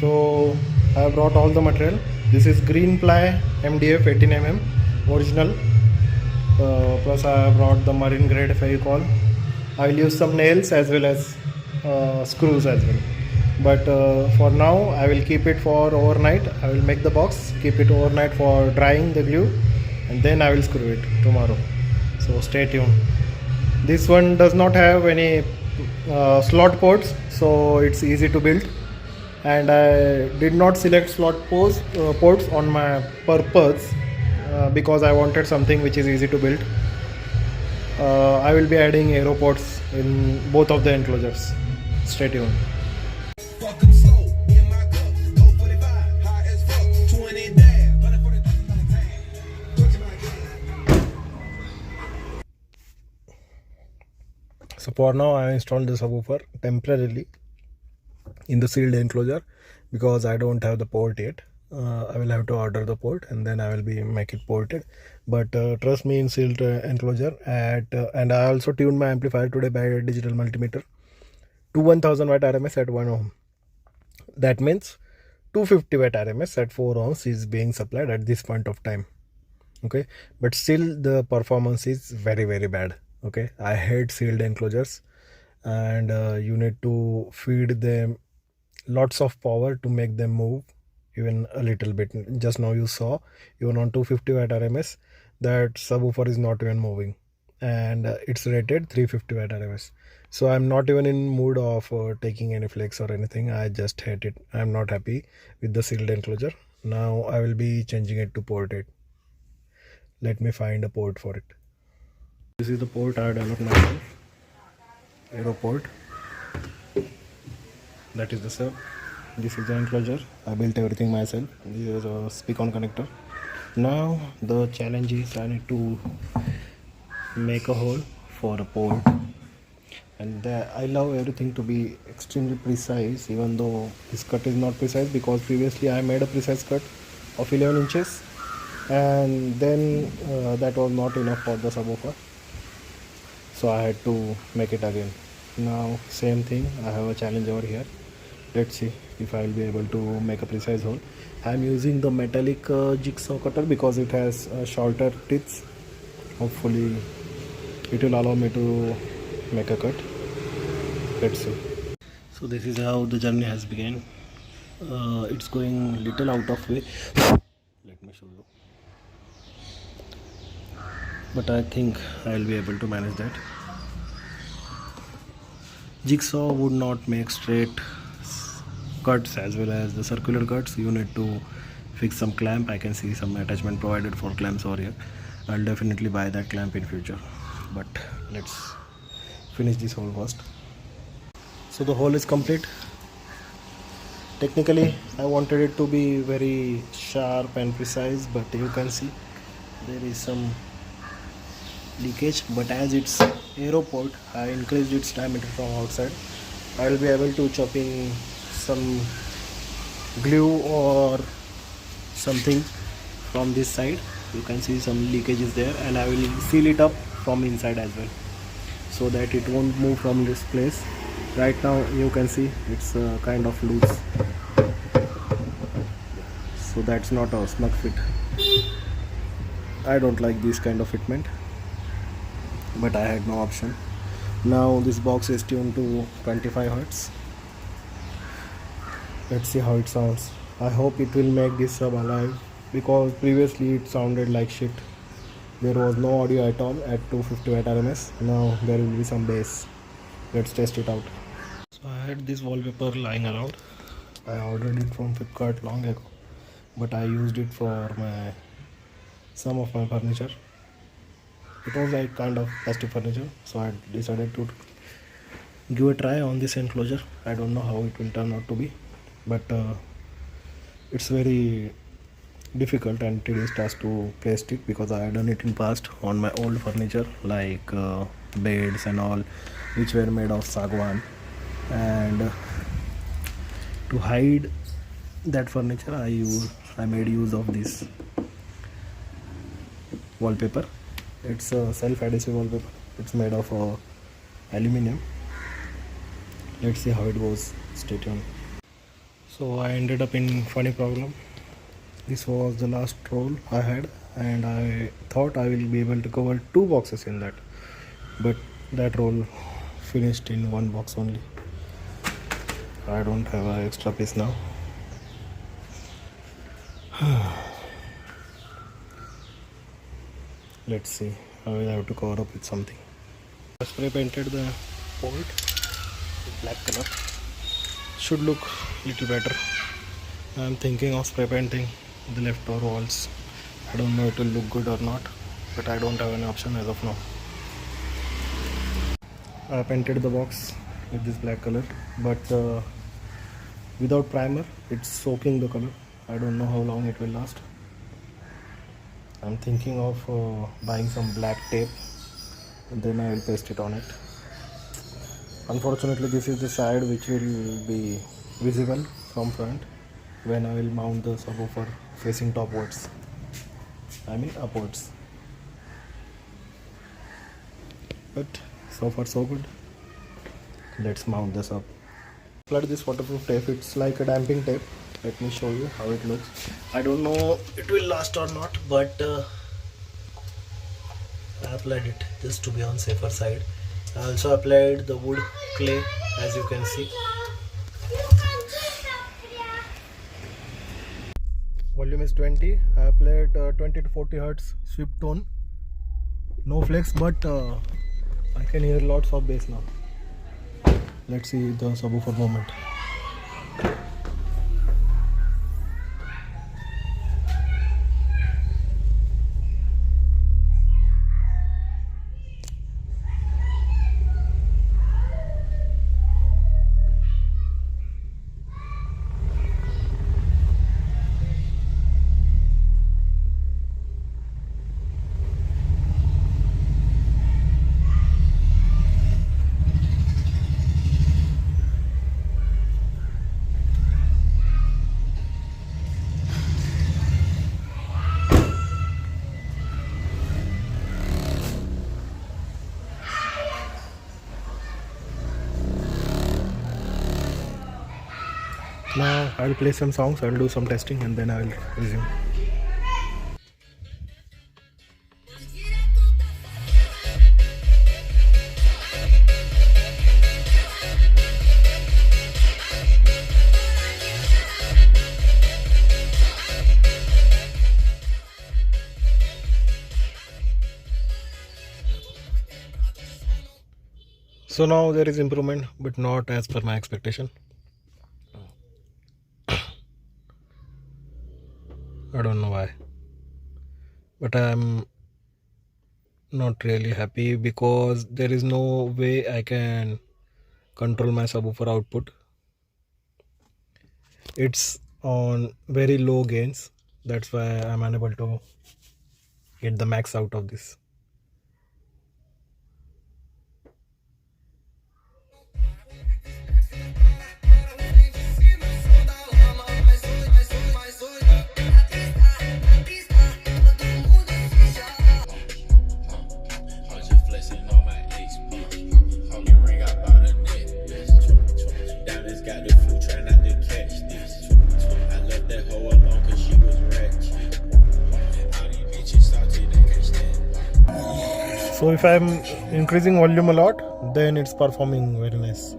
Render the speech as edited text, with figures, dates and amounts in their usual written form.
So I have brought all the material. This is green ply MDF 18 original. Plus I have brought the marine grade Fevicol. I will use some nails as well as screws as well. But for now I will keep it for overnight. I will make the box, keep it overnight for drying the glue, and then I will screw it tomorrow. So stay tuned. This one does not have any slot ports, so it's easy to build. And I did not select ports on my purpose because I wanted something which is easy to build. I will be adding aero ports in both of the enclosures. Stay tuned. So for now I installed the subwoofer temporarily in the sealed enclosure because I don't have the port yet. I will have to order the port and then I will be make it ported. But trust me, in sealed enclosure and I also tuned my amplifier today by a digital multimeter to 1000 watt RMS at 1 ohm. That means 250 watt RMS at 4 ohms is being supplied at this point of time. Okay, but still the performance is very bad. Okay, I hate sealed enclosures, and you need to feed them lots of power to make them move even a little bit. Just now you saw, even on 250 watt RMS, that subwoofer is not even moving, and it's rated 350 watt RMS. So I'm not even in mood of taking any flex or anything. I just hate it. I'm not happy with the sealed enclosure. Now I will be changing it to ported. Let me find a port for it. This is the port I developed myself. Aero port. That is the sub. This is the enclosure. I built everything myself. This is a speak-on connector. Now the challenge is I need to make a hole for a port. And I love everything to be extremely precise, even though this cut is not precise because previously I made a precise cut of 11 inches, and then that was not enough for the subwoofer, so I had to make it again. Now same thing, I have a challenge over here. Let's see if I will be able to make a precise hole. I am using the metallic jigsaw cutter because it has shorter teeth. Hopefully it will allow me to make a cut. Let's see. So this is how the journey has begun. It's going little out of way. Let me show you. But I think I'll be able to manage that. Jigsaw would not make straight cuts as well as the circular cuts. You need to fix some clamp. I can see some attachment provided for clamps over here. I'll definitely buy that clamp in future. But let's finish this hole first. So the hole is complete. Technically I wanted it to be very sharp and precise, but you can see there is some leakage. But as it's aero port, I increased its diameter from outside. I will be able to chop in some glue or something from this side. You can see some leakages there, and I will seal it up from inside as well so that it won't move from this place. Right now you can see it's kind of loose, so that's not a snug fit. I don't like this kind of fitment, but I had no option. Now this box is tuned to 25 Hz. Let's see how it sounds. I hope it will make this sub alive because previously it sounded like shit. There was no audio at all at 250 watt RMS. Now there will be some bass. Let's test it out. So I had this wallpaper lying around. I ordered it from Flipkart long ago, but I used it for some of my furniture. It was like kind of plastic furniture, so I decided to give a try on this enclosure. I don't know how it will turn out to be, but it's very difficult and tedious task to place it because I had done it in past on my old furniture like beds and all, which were made of sagwan. And to hide that furniture I made use of this wallpaper. It's a self-adhesive wallpaper. It's made of aluminum. Let's see how it goes. Stay tuned. So I ended up in funny problem. This was the last roll I had, and I thought I will be able to cover 2 boxes in that, but that roll finished in 1 box only. I don't have an extra piece now. Let's see. I will have to cover up with something. I spray painted the port with black color. Should look little better. I'm thinking of spray painting the leftover walls. I don't know it will look good or not, but I don't have any option as of now. I painted the box with this black color, but without primer. It's soaking the color. I don't know how long it will last. I'm thinking of buying some black tape and then I will paste it on it. Unfortunately, this is the side which will be visible from front when I will mount the subwoofer facing topwards. I mean upwards. But so far so good. Let's mount this up. Apply this waterproof tape. It's like a damping tape. Let me show you how it looks. I don't know it will last or not, but I applied it just to be on safer side. I also applied the wood clay, as you can see. Volume is 20. I applied 20 to 40 hertz sweep tone. No flex, but I can hear lots of bass now. Let's see the subwoofer movement. Now I'll play some songs, I'll do some testing and then I'll resume. So now there is improvement, but not as per my expectation. I don't know why, but I'm not really happy because there is no way I can control my subwoofer output. It's on very low gains, that's why I'm unable to get the max out of this. So if I'm increasing volume a lot, then it's performing very nice.